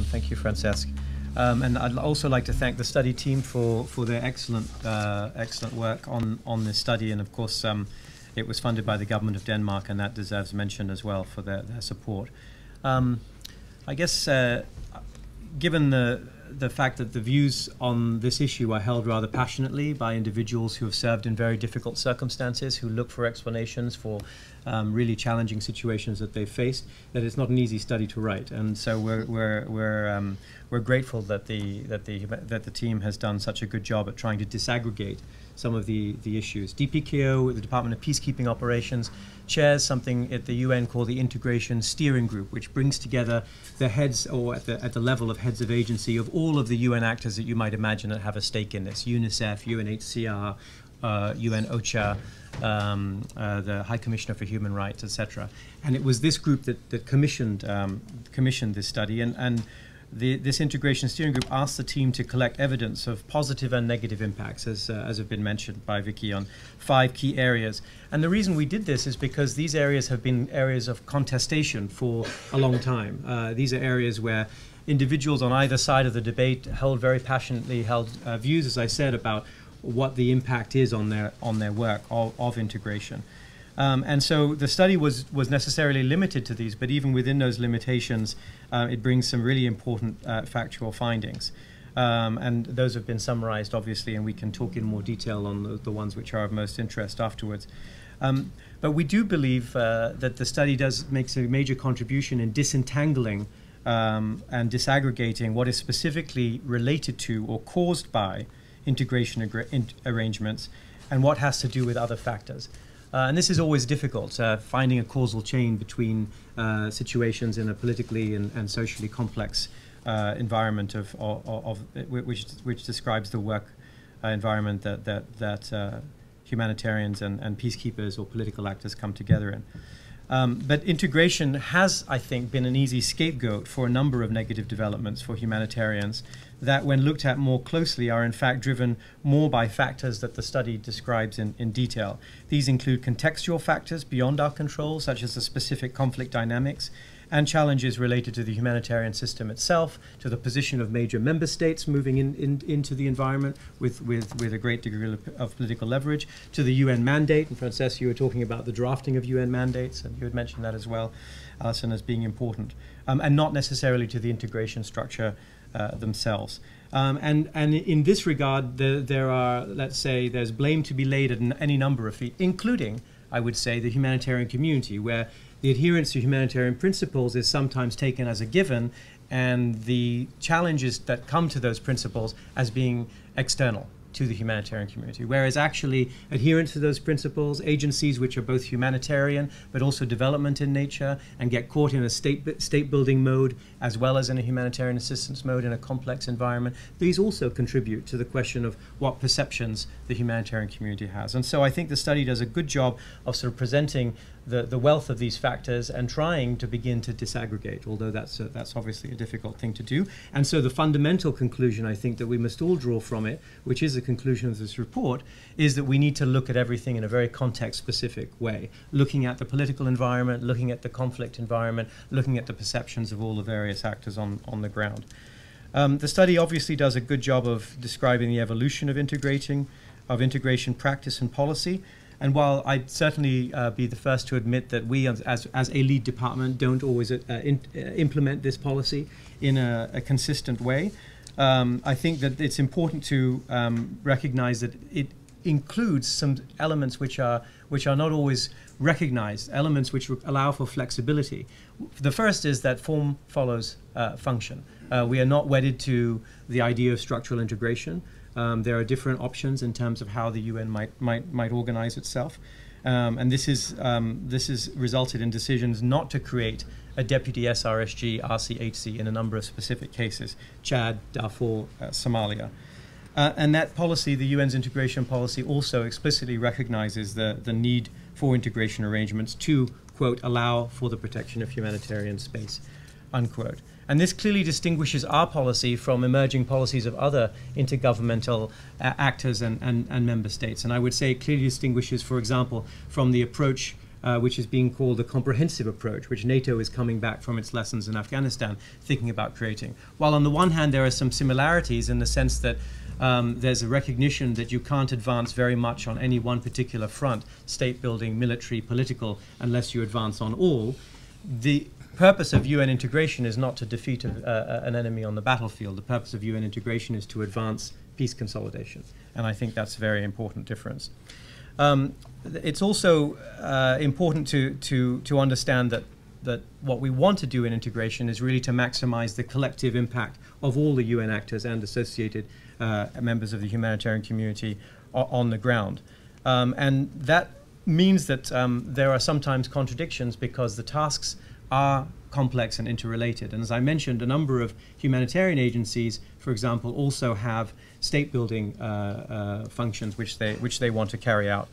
Thank you, Francesc. And I'd also like to thank the study team for their excellent work on this study. And of course, it was funded by the government of Denmark, and that deserves mention as well for their support. I guess given the fact that the views on this issue are held rather passionately by individuals who have served in very difficult circumstances, who look for explanations for really challenging situations that they've faced, that it's not an easy study to write. And so we're grateful that the team has done such a good job at trying to disaggregate some of the issues. DPKO, the Department of Peacekeeping Operations, chairs something at the UN called the Integration Steering Group, which brings together the heads, or at the level of heads of agency, of all of the UN actors that you might imagine that have a stake in this: UNICEF, UNHCR, UN OCHA, the High Commissioner for Human Rights, etc. And it was this group that commissioned this study, and this Integration Steering Group asked the team to collect evidence of positive and negative impacts, as have been mentioned by Vicky, on 5 key areas. And the reason we did this is because these areas have been areas of contestation for a long time. These are areas where individuals on either side of the debate very passionately held views, as I said, about what the impact is on their work of integration. And so the study was necessarily limited to these, but even within those limitations, it brings some really important factual findings. And those have been summarized, obviously, and we can talk in more detail on the ones which are of most interest afterwards. But we do believe that the study makes a major contribution in disentangling and disaggregating what is specifically related to or caused by integration arrangements and what has to do with other factors. And this is always difficult, finding a causal chain between situations in a politically and socially complex environment which describes the work environment that humanitarians and peacekeepers or political actors come together in. But integration has, I think, been an easy scapegoat for a number of negative developments for humanitarians that, when looked at more closely, are in fact driven more by factors that the study describes in detail. These include contextual factors beyond our control, such as the specific conflict dynamics, and challenges related to the humanitarian system itself, to the position of major member states moving into the environment with a great degree of political leverage, to the UN mandate. And Francesc, you were talking about the drafting of UN mandates, and you had mentioned that as well, Alison, as being important, and not necessarily to the integration structure themselves. And in this regard, there's blame to be laid at any number of feet, including, I would say, the humanitarian community, where the adherence to humanitarian principles is sometimes taken as a given, and the challenges that come to those principles as being external to the humanitarian community. Whereas actually adherence to those principles, agencies which are both humanitarian but also development in nature and get caught in a state building mode as well as in a humanitarian assistance mode in a complex environment, these also contribute to the question of what perceptions the humanitarian community has. And so I think the study does a good job of sort of presenting the wealth of these factors and trying to begin to disaggregate, although that's obviously a difficult thing to do. And so the fundamental conclusion, I think, that we must all draw from it, which is the conclusion of this report, is that we need to look at everything in a very context-specific way, looking at the political environment, looking at the conflict environment, looking at the perceptions of all the various actors on the ground. The study obviously does a good job of describing the evolution of integration practice and policy. And while I'd certainly be the first to admit that we, as a lead department, don't always implement this policy in a consistent way, I think that it's important to recognize that it includes some elements which are not always recognized, elements which allow for flexibility. The first is that form follows function. We are not wedded to the idea of structural integration. There are different options in terms of how the UN might organize itself, and this has resulted in decisions not to create a deputy SRSG RCHC in a number of specific cases: Chad, Darfur, Somalia. And that policy, the UN's integration policy, also explicitly recognizes the need for integration arrangements to, quote, allow for the protection of humanitarian space, unquote. And this clearly distinguishes our policy from emerging policies of other intergovernmental actors and member states. And I would say it clearly distinguishes, for example, from the approach which is being called a comprehensive approach, which NATO is coming back from its lessons in Afghanistan, thinking about creating. While on the one hand there are some similarities in the sense that there's a recognition that you can't advance very much on any one particular front, state building, military, political, unless you advance on all. The purpose of UN integration is not to defeat an enemy on the battlefield. The purpose of UN integration is to advance peace consolidation. And I think that's a very important difference. It's also important to understand that what we want to do in integration is really to maximize the collective impact of all the UN actors and associated members of the humanitarian community on the ground. And that means that there are sometimes contradictions because the tasks are complex and interrelated. And as I mentioned, a number of humanitarian agencies, for example, also have state-building functions which they want to carry out.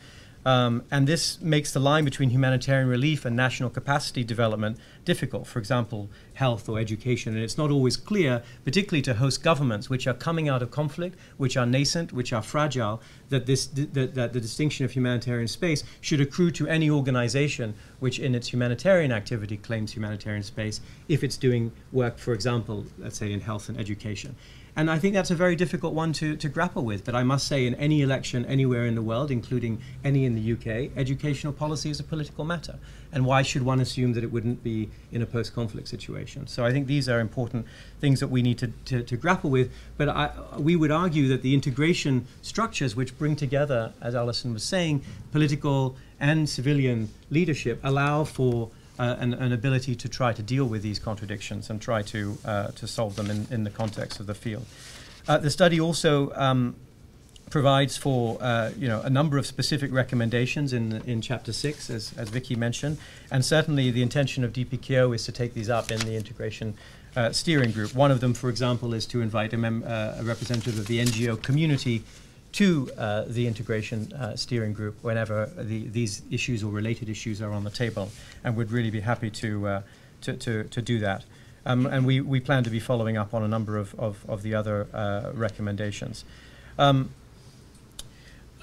And this makes the line between humanitarian relief and national capacity development difficult, for example, health or education. And it's not always clear, particularly to host governments which are coming out of conflict, which are nascent, which are fragile, that the distinction of humanitarian space should accrue to any organization which in its humanitarian activity claims humanitarian space if it's doing work, for example, let's say in health and education. And I think that's a very difficult one to grapple with. But I must say, in any election anywhere in the world, including any in the UK, educational policy is a political matter. And why should one assume that it wouldn't be in a post-conflict situation? So I think these are important things that we need to grapple with. But we would argue that the integration structures which bring together, as Alison was saying, political and civilian leadership allow for an ability to try to deal with these contradictions and try to solve them in the context of the field. The study also provides for a number of specific recommendations in Chapter 6, as Vicky mentioned, and certainly the intention of DPKO is to take these up in the integration steering group. One of them, for example, is to invite a representative of the NGO community to the integration steering group whenever these issues or related issues are on the table, and would really be happy to do that. And we plan to be following up on a number of the other recommendations.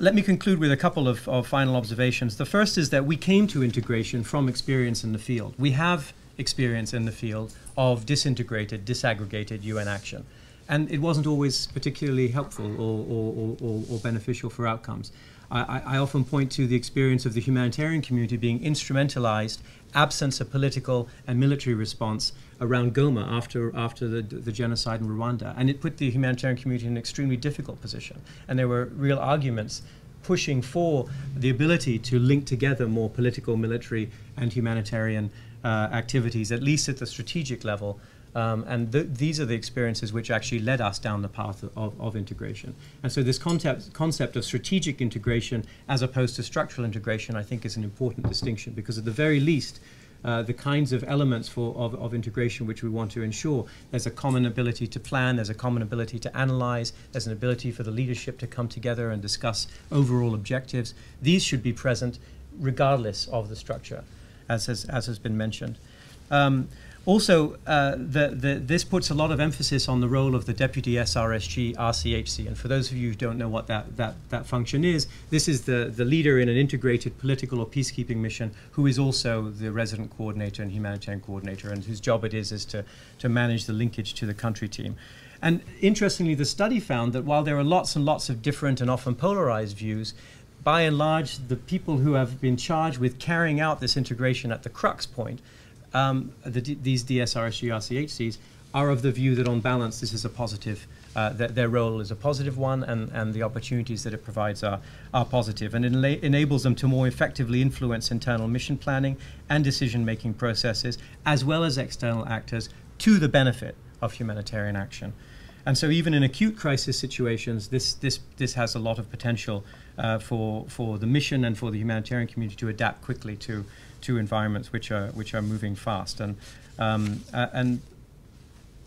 Let me conclude with a couple of final observations. The first is that we came to integration from experience in the field. We have experience in the field of disintegrated, disaggregated UN action. And it wasn't always particularly helpful or beneficial for outcomes. I often point to the experience of the humanitarian community being instrumentalized, absence of political and military response around Goma after the genocide in Rwanda. And it put the humanitarian community in an extremely difficult position. And there were real arguments pushing for the ability to link together more political, military, and humanitarian activities, at least at the strategic level. And these are the experiences which actually led us down the path of integration. And so this concept of strategic integration as opposed to structural integration, I think, is an important distinction, because at the very least, the kinds of elements of integration which we want to ensure, there's a common ability to plan, there's a common ability to analyze, there's an ability for the leadership to come together and discuss overall objectives. These should be present regardless of the structure, as has been mentioned. Also, this puts a lot of emphasis on the role of the Deputy SRSG RCHC. And for those of you who don't know what that function is, this is the leader in an integrated political or peacekeeping mission who is also the resident coordinator and humanitarian coordinator, and whose job it is to manage the linkage to the country team. And interestingly, the study found that while there are lots and lots of different and often polarized views, by and large, the people who have been charged with carrying out this integration at the crux point, these DSRSG RCHCs, are of the view that on balance this is a positive, that their role is a positive one, and the opportunities that it provides are positive, and it enables them to more effectively influence internal mission planning and decision-making processes, as well as external actors, to the benefit of humanitarian action. And so even in acute crisis situations, this has a lot of potential for the mission and for the humanitarian community to adapt quickly to environments which are moving fast. And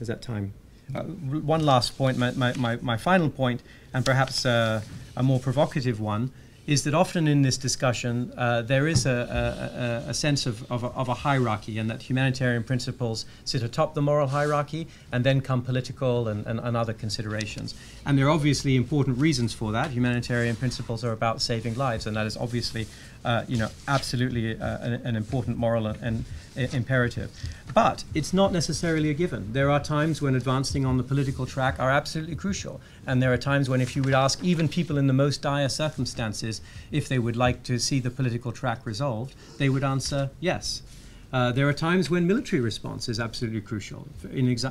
is that time? One last point, my final point, and perhaps a more provocative one, is that often in this discussion there is a sense of a hierarchy, and that humanitarian principles sit atop the moral hierarchy, and then come political and other considerations. And there are obviously important reasons for that. Humanitarian principles are about saving lives, and that is obviously absolutely an important moral and imperative. But it's not necessarily a given. There are times when advancing on the political track are absolutely crucial, and there are times when, if you would ask even people in the most dire circumstances if they would like to see the political track resolved, they would answer yes. There are times when military response is absolutely crucial.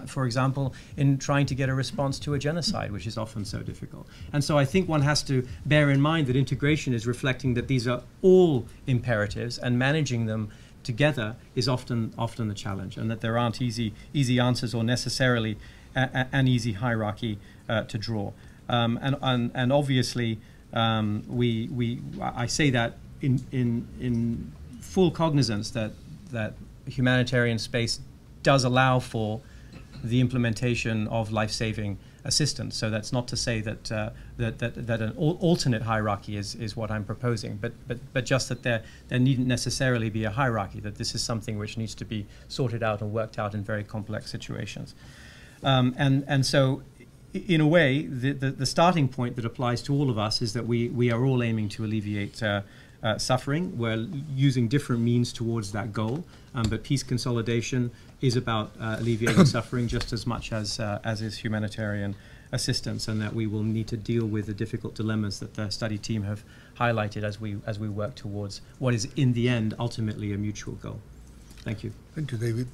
For example, in trying to get a response to a genocide, which is often so difficult. And so I think one has to bear in mind that integration is reflecting that these are all imperatives, and managing them together is often the challenge, and that there aren't easy answers or necessarily an easy hierarchy to draw. And obviously, I say that in full cognizance that humanitarian space does allow for the implementation of life-saving assistance. So that's not to say that that an alternate hierarchy is what I'm proposing, but just that there needn't necessarily be a hierarchy, that this is something which needs to be sorted out and worked out in very complex situations. And so, in a way, the starting point that applies to all of us is that we are all aiming to alleviate suffering. We're using different means towards that goal, but peace consolidation is about alleviating suffering just as much as is humanitarian assistance, and that we will need to deal with the difficult dilemmas that the study team have highlighted as we work towards what is, in the end, ultimately a mutual goal. Thank you. Thank you, David.